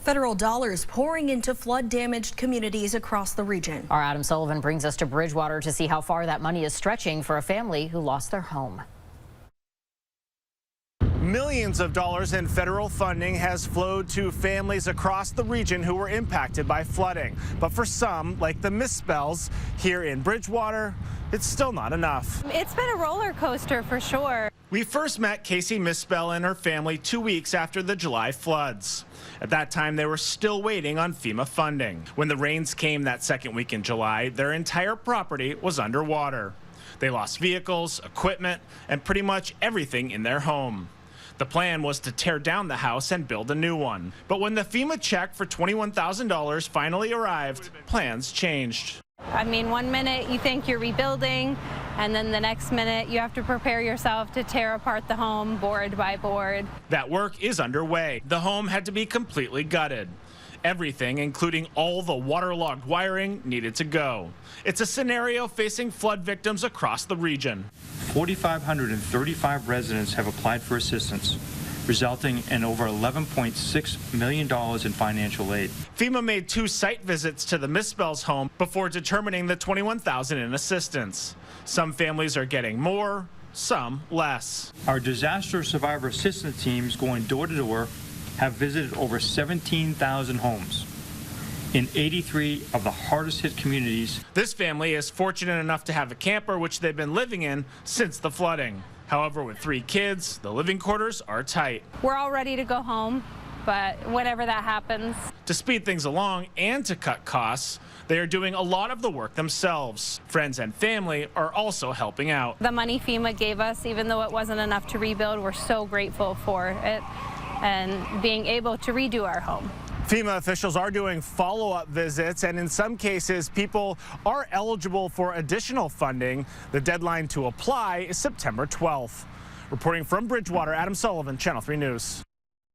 Federal dollars pouring into flood-damaged communities across the region. Our Adam Sullivan brings us to Bridgewater to see how far that money is stretching for a family who lost their home. Millions of dollars in federal funding has flowed to families across the region who were impacted by flooding. But for some, like the Misspells here in Bridgewater, it's still not enough. It's been a roller coaster for sure. We first met Casey Misspell and her family 2 weeks after the July floods. At that time, they were still waiting on FEMA funding. When the rains came that second week in July, their entire property was underwater. They lost vehicles, equipment, and pretty much everything in their home. The plan was to tear down the house and build a new one. But when the FEMA check for $21,000 finally arrived, plans changed. I mean, 1 minute you think you're rebuilding, and then the next minute you have to prepare yourself to tear apart the home board by board. That work is underway. The home had to be completely gutted. Everything, including all the waterlogged wiring, needed to go. It's a scenario facing flood victims across the region. 4,535 residents have applied for assistance, resulting in over $11.6 million in financial aid. FEMA made 2 site visits to the Misspells home before determining the $21,000 in assistance. Some families are getting more, some less. Our disaster survivor assistance teams going door to door have visited over 17,000 homes in 83 of the hardest hit communities. This family is fortunate enough to have a camper which they've been living in since the flooding. However, with 3 kids, the living quarters are tight. We're all ready to go home, but whenever that happens. To speed things along and to cut costs, they are doing a lot of the work themselves. Friends and family are also helping out. The money FEMA gave us, even though it wasn't enough to rebuild, we're so grateful for it and being able to redo our home. FEMA officials are doing follow-up visits, and in some cases, people are eligible for additional funding. The deadline to apply is September 12th. Reporting from Bridgewater, Adam Sullivan, Channel 3 News.